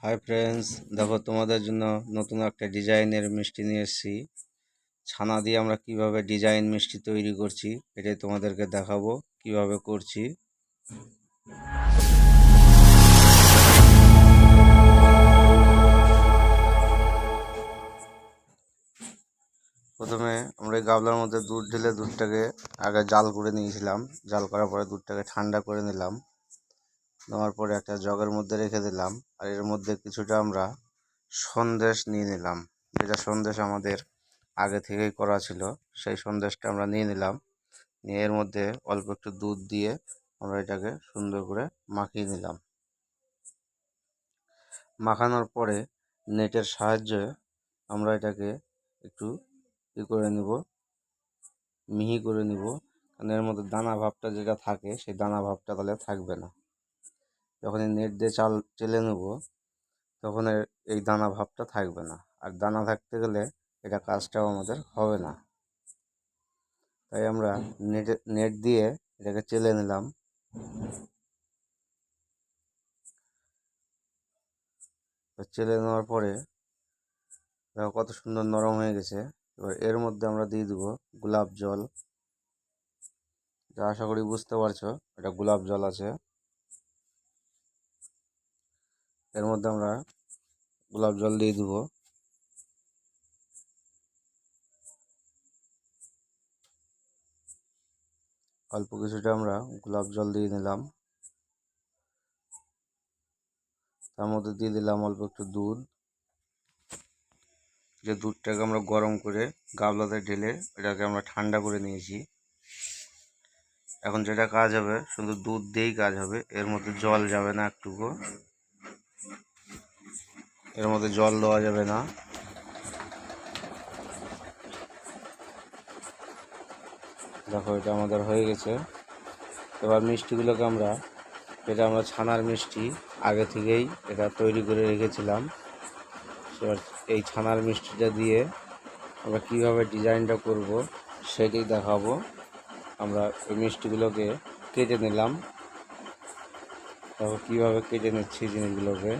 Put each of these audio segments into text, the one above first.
Hi friends, দেখো তোমাদের জন্য নতুন একটা ডিজাইনের মিষ্টি নিয়ে এসেছি। ছানা দিয়ে আমরা কিভাবে ডিজাইন মিষ্টি তৈরি করছি এটাই তোমাদেরকে দেখাবো কিভাবে করছি। প্রথমে আমরা এই গামলার মধ্যে দুধ ঢেলে দুধটাকে আগে জাল করে নিয়েছিলাম। জাল করার পরে দুধটাকে ঠান্ডা করে নিলাম। নেওয়ার পরে একটা জগের মধ্যে রেখে দিলাম। আর এর মধ্যে কিছুটা আমরা সন্দেশ নিয়ে নিলাম, যেটা সন্দেশ আমাদের আগে থেকেই করা ছিল। সেই সন্দেশটা আমরা নিয়ে নিলাম। নিয়ে এর মধ্যে অল্প একটু দুধ দিয়ে আমরা এটাকে সুন্দর করে মাখিয়ে নিলাম। মাখানোর পরে নেটের সাহায্যে আমরা এটাকে একটু করে নিব, মিহি করে নিব। কারণ এর মধ্যে দানা ভাবটা যেটা থাকে সেই দানা ভাবটা তাহলে থাকবে না। যখন এই নেট দিয়ে চেলে নেব তখন এই দানা ভাবটা থাকবে না। আর দানা থাকতে গেলে এটা কাজটাও আমাদের হবে না। তাই আমরা নেট দিয়ে এটাকে চেলে নিলাম। চেলে নেওয়ার পরে দেখো কত সুন্দর নরম হয়ে গেছে। এবার এর মধ্যে আমরা দিয়ে দেবো গোলাপ জল। যা আশা করি বুঝতে পারছো, এটা গোলাপ জল আছে। এর মধ্যে আমরা গোলাপ জল দিয়ে দেবো। অল্প কিছুটা আমরা গোলাপ জল দিয়ে নিলাম। তার মধ্যে দিয়ে দিলাম অল্প একটু দুধ। যে দুধটাকে আমরা গরম করে গামলাতে ঢেলে এটাকে আমরা ঠান্ডা করে নিয়েছি। এখন যেটা কাজ হবে, শুধু দুধ দিয়েই কাজ হবে, এর মধ্যে জল যাবে না একটুকু। এর মধ্যে জল দেওয়া যাবে না। দেখো এটা আমাদের হয়ে গেছে। এবার মিষ্টিগুলোকে এটা আমরা ছানার মিষ্টি আগে থেকেই এটা তৈরি করে রেখেছিলাম। এবার এই ছানার মিষ্টিটা দিয়ে আমরা কীভাবে ডিজাইনটা করব সেটাই দেখাবো। আমরা এই মিষ্টিগুলোকে কেটে নিলাম। দেখো কীভাবে কেটে নিচ্ছি জিনিসগুলোকে।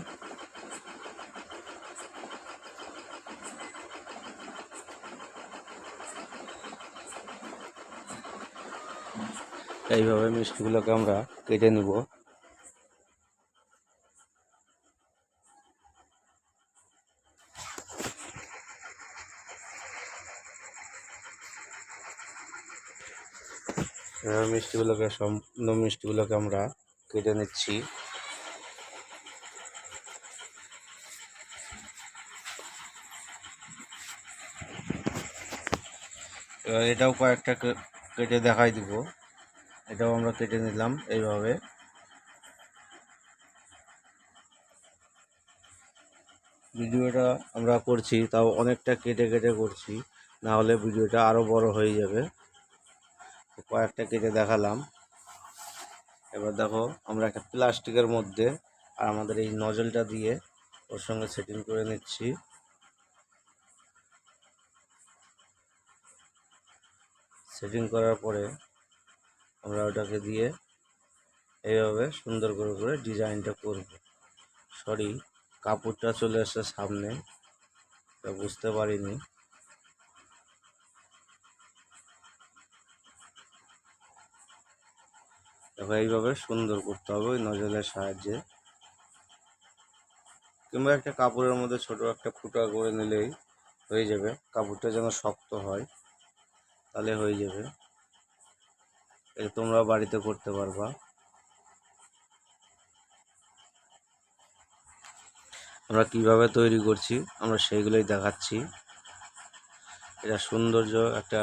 এইভাবে মিষ্টিগুলোকে আমরা কেটে নিব। এভাবে সম্পূর্ণ মিষ্টিগুলোকে আমরা কেটে নিচ্ছি। এবার এটাও কয়েকটা কেটে দেখাই দিব। এটাও আমরা কেটে নিলাম এইভাবে। ভিডিওটা আমরা করছি তাও অনেকটা কেটে কেটে করছি, না হলে ভিডিওটা আরও বড় হয়ে যাবে। কয়েকটা কেটে দেখালাম। এবার দেখো আমরা একটা প্লাস্টিকের মধ্যে আর আমাদের এই নজলটা দিয়ে ওর সঙ্গে সেটিং করে নিচ্ছি। সেটিং করার পরে আমরা ওটাকে দিয়ে এইভাবে সুন্দর করে করে ডিজাইনটা করব। সরি, কাপড়টা চলে আসছে সামনে, তা বুঝতে পারিনি। দেখো এইভাবে সুন্দর করতে হবে ওই নজলের সাহায্যে, কিংবা একটা কাপড়ের মধ্যে ছোট একটা ফুটা করে নিলেই হয়ে যাবে। কাপড়টা যেন শক্ত হয়, তাহলে হয়ে যাবে। এটা তোমরা বাড়িতে করতে পারবা। আমরা কিভাবে তৈরি করছি আমরা সেইগুলোই দেখাচ্ছি। এটা সৌন্দর্য একটা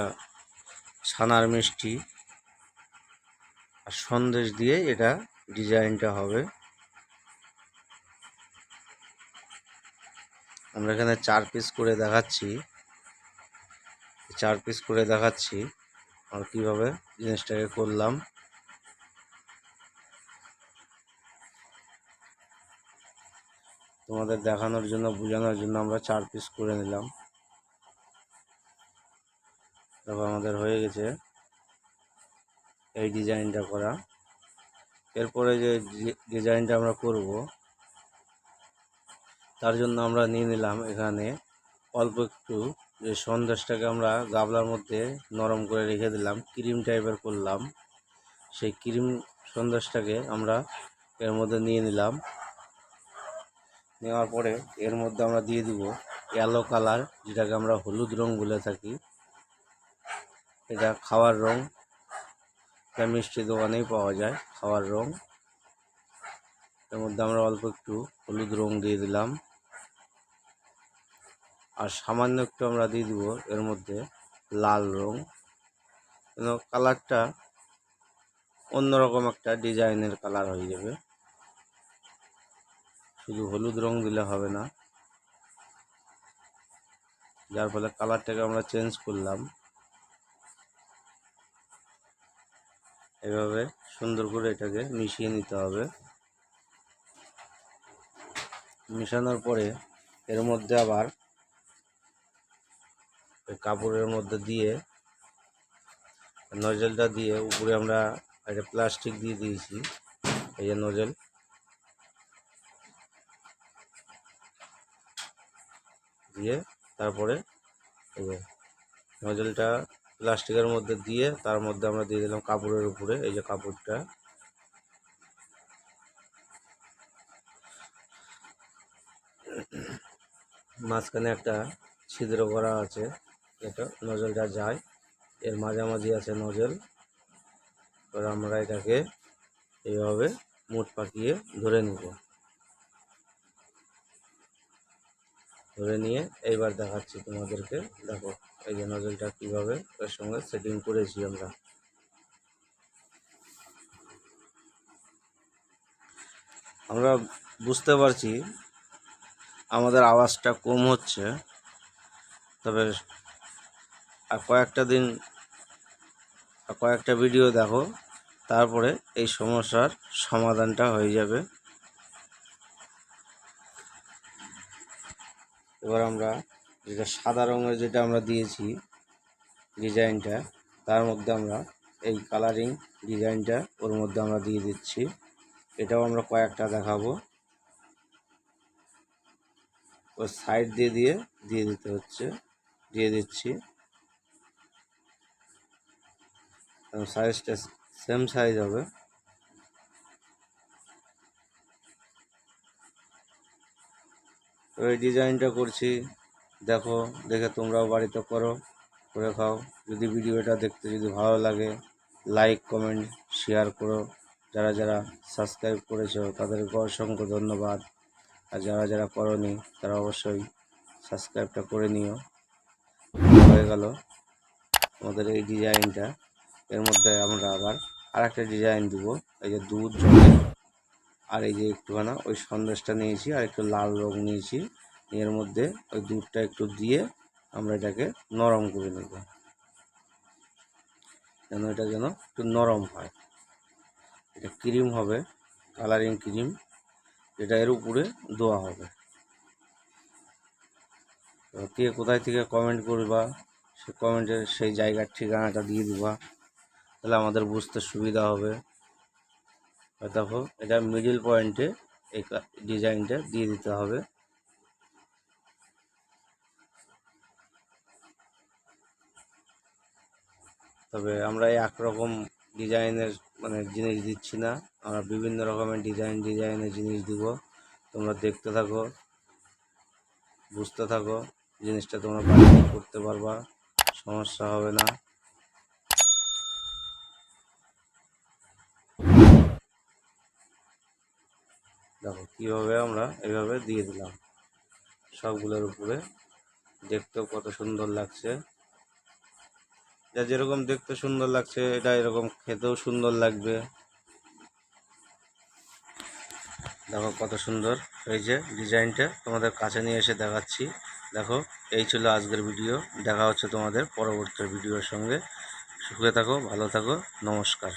ছানার মিষ্টি আর সন্দেশ দিয়ে এটা ডিজাইনটা হবে। আমরা এখানে 4 পিস করে দেখাচ্ছি। 4 পিস করে দেখাচ্ছি আর কিভাবে জিনিসটাকে করলাম। তোমাদের দেখানোর জন্য, বোঝানোর জন্য আমরা 4 পিস করে নিলাম। দেখো আমাদের হয়ে গেছে এই ডিজাইনটা করা। এরপরে যে ডিজাইনটা আমরা করব তার জন্য আমরা নিয়ে নিলাম এখানে অল্প একটু, যে সন্দেশটাকে আমরা গাবলার মধ্যে নরম করে রেখে দিলাম, ক্রিম টাইপের করলাম। সেই ক্রিম সন্দেশটাকে আমরা এর মধ্যে নিয়ে নিলাম। নেওয়ার পরে এর মধ্যে আমরা দিয়ে দিব ইয়েলো কালার, যেটাকে আমরা হলুদ রং বলে থাকি। এটা খাওয়ার রং, এটা মিষ্টি দোকানেই পাওয়া যায় খাওয়ার রং। এর মধ্যে আমরা অল্প একটু হলুদ রং দিয়ে দিলাম, আর সামান্য একটু আমরা দিয়ে দিব এর মধ্যে লাল রং। কালারটা অন্যরকম একটা ডিজাইনের কালার হয়ে যাবে, শুধু হলুদ রং দিলে হবে না, যার ফলে কালারটাকে আমরা চেঞ্জ করলাম। এভাবে সুন্দর করে এটাকে মিশিয়ে নিতে হবে। মিশানোর পরে এর মধ্যে আবার কাপড়ের মধ্যে দিয়ে নজেলটা দিয়ে উপরে আমরা একটা প্লাস্টিক দিয়ে দিয়েছি, এই যে নজেল। দিয়ে তারপরে এই যে নজেলটা প্লাস্টিকের মধ্যে দিয়ে তার মধ্যে আমরা দিয়ে দিলাম কাপড়ের উপরে, এই যে কাপড়টা। মাঝখানে একটা ছিদ্র করা আছে, এটা নজলটা যায়, এর মাঝামাঝি আছে নজল। এবার আমরা এটাকে এইভাবে মুঠ পাকিয়ে ধরে নিব। ধরে নিয়ে এইবার দেখাচ্ছি তোমাদেরকে, দেখো এই যে নজলটা কীভাবে এর সঙ্গে সেটিং করেছি আমরা। আমরা বুঝতে পারছি আমাদের আওয়াজটা কম হচ্ছে, তবে আর কয়েকটা ভিডিও দেখো, তারপরে এই সমস্যার সমাধানটা হয়ে যাবে। এবার আমরা যেটা সাদা রঙের যেটা আমরা দিয়েছি ডিজাইনটা, তার মধ্যে আমরা এই কালারিং ডিজাইনটা ওর মধ্যে আমরা দিয়ে দিচ্ছি। এটাও আমরা কয়েকটা দেখাবো। ওই সাইড দিয়ে দিতে হচ্ছে, দিয়ে দিচ্ছি। সাইজটা সেম সাইজ হবে। ওই ডিজাইনটা করছি, দেখো, দেখে তোমরাও বাড়িতে করে খাও। যদি ভিডিওটা দেখতে যদি ভালো লাগে, লাইক কমেন্ট শেয়ার করো। যারা যারা সাবস্ক্রাইব করেছো তাদেরকে অসংখ্য ধন্যবাদ। আর যারা যারা করোনি তারা অবশ্যই সাবস্ক্রাইবটা করে নিও। হয়ে গেল আমাদের এই ডিজাইনটা। এর মধ্যে আমরা আবার আরেকটা ডিজাইন দিব, এই যে দুধ জলের, আর এই যে একটুখানা ওই সন্দেশটা নিয়েছি, আর একটু লাল রং নিয়েছি। এর মধ্যে ওই দুধটা একটু দিয়ে আমরা এটাকে নরম করে নেব, এটা যেন একটু নরম হয়। এটা ক্রিম হবে, কালারিং ক্রিম, যেটা এর উপরে দেওয়া হবে। কে কোথায় থেকে কমেন্ট করবা, সে কমেন্টের সেই জায়গার ঠিকানাটা দিয়ে দিবা, তাহলে আমাদের বুঝতে সুবিধা হবে। দেখো, এটা মিডিল পয়েন্টে এই ডিজাইনটা দিয়ে দিতে হবে। তবে আমরা একরকম ডিজাইনের জিনিস দিচ্ছি না, আমরা বিভিন্ন রকমের ডিজাইনের জিনিস দিব। তোমরা দেখতে থাকো, বুঝতে থাকো, জিনিসটা তোমরা বাড়িতে করতে পারবা, সমস্যা হবে না। দেখো কীভাবে আমরা এইভাবে দিয়ে দিলাম সবগুলোর উপরে। দেখতেও কত সুন্দর লাগছে। যা যেরকম দেখতে সুন্দর লাগছে, এটা এরকম খেতেও সুন্দর লাগবে। দেখো কত সুন্দর হয়েছে ডিজাইনটা, তোমাদের কাছে নিয়ে এসে দেখাচ্ছি। দেখো, এই ছিল আজকের ভিডিও। দেখা হচ্ছে তোমাদের পরবর্তী ভিডিওর সঙ্গে। সুখে থাকো, ভালো থাকো, নমস্কার।